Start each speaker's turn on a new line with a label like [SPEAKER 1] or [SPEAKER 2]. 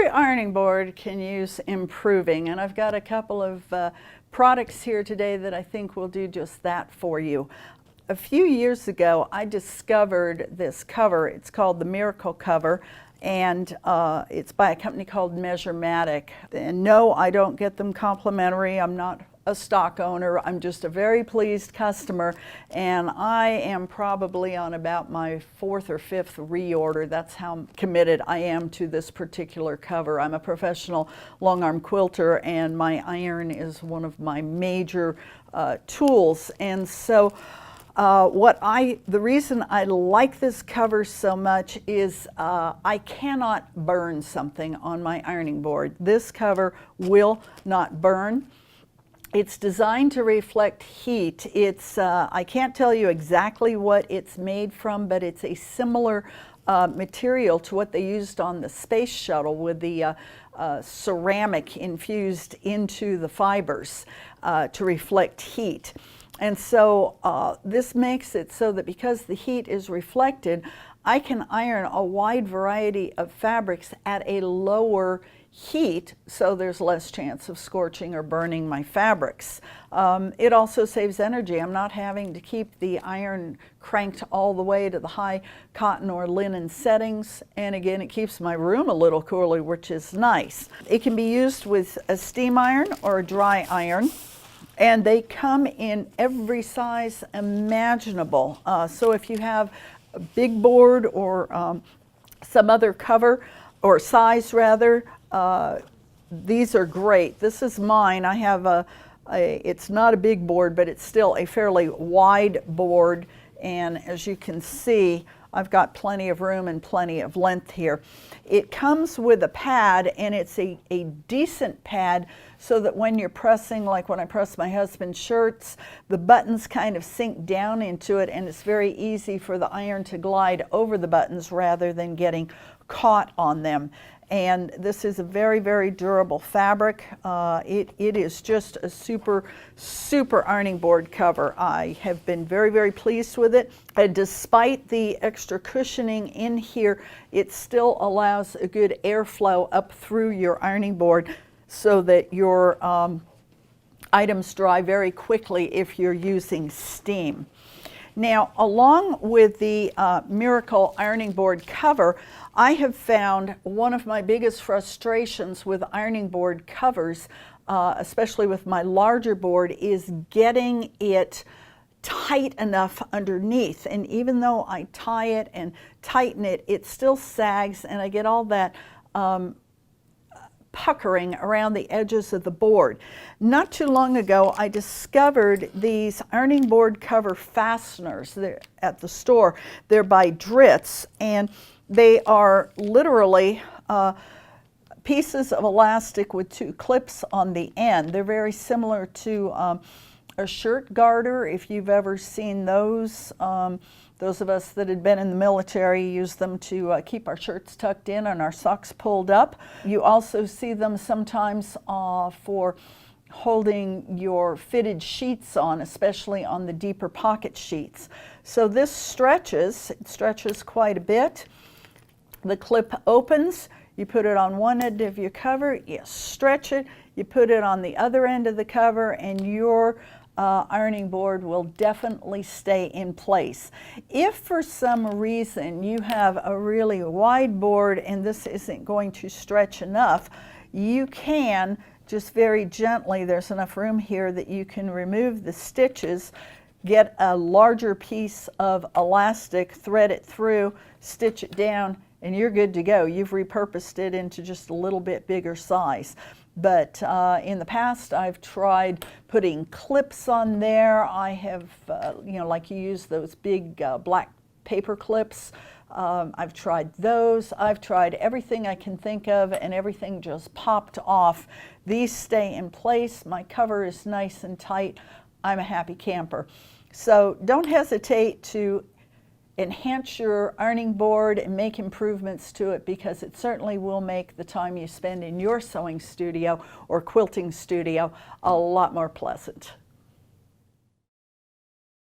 [SPEAKER 1] Every ironing board can use improving, and I've got a couple of products here today that I think will do just that for you. A few years ago, I discovered this cover. It's called the Miracle Cover, and it's by a company called Measurematic. And no, I don't get them complimentary. I'm not a stock owner. I'm just a very pleased customer, and I am probably on about my 4th or 5th reorder. That's how committed I am to this particular cover. I'm a professional long arm quilter, and my iron is one of my major tools. And so the reason I like this cover so much is I cannot burn something on my ironing board. This cover will not burn. It's designed to reflect heat. I can't tell you exactly what it's made from, but it's a similar material to what they used on the space shuttle with the ceramic infused into the fibers to reflect heat. And so this makes it so that because the heat is reflected, I can iron a wide variety of fabrics at a lower heat, so there's less chance of scorching or burning my fabrics. It also saves energy. I'm not having to keep the iron cranked all the way to the high cotton or linen settings, and again, it keeps my room a little cooler, which is nice. It can be used with a steam iron or a dry iron, and they come in every size imaginable. So if you have a big board or some other cover or size rather, these are great. This is mine. I have it's not a big board, but it's still a fairly wide board, and as you can see, I've got plenty of room and plenty of length here. It comes with a pad, and it's a decent pad so that when you're pressing, like when I press my husband's shirts, the buttons kind of sink down into it, and it's very easy for the iron to glide over the buttons rather than getting caught on them. And this is a very, very durable fabric. It is just a super, super ironing board cover. I have been very, very pleased with it. And despite the extra cushioning in here, it still allows a good airflow up through your ironing board so that your items dry very quickly if you're using steam. Now, along with the Miracle ironing board cover, I have found one of my biggest frustrations with ironing board covers, especially with my larger board, is getting it tight enough underneath. And even though I tie it and tighten it, it still sags, and I get all that puckering around the edges of the board. Not too long ago, I discovered these ironing board cover fasteners. They're at the store. They're by Dritz, and they are literally pieces of elastic with 2 clips on the end. They're very similar to a shirt garter, if you've ever seen those. Those of us that had been in the military use them to keep our shirts tucked in and our socks pulled up. You also see them sometimes for holding your fitted sheets on, especially on the deeper pocket sheets. So this stretches, it stretches quite a bit. The clip opens, you put it on one end of your cover, you stretch it, you put it on the other end of the cover, and your ironing board will definitely stay in place. If for some reason you have a really wide board and this isn't going to stretch enough, you can just very gently, there's enough room here that you can remove the stitches, get a larger piece of elastic, thread it through, stitch it down, and you're good to go. You've repurposed it into just a little bit bigger size. But in the past, I've tried putting clips on there. I have, like you use those big black paper clips. I've tried those. I've tried everything I can think of, and everything just popped off. These stay in place. My cover is nice and tight. I'm a happy camper. So don't hesitate to enhance your ironing board and make improvements to it, because it certainly will make the time you spend in your sewing studio or quilting studio a lot more pleasant.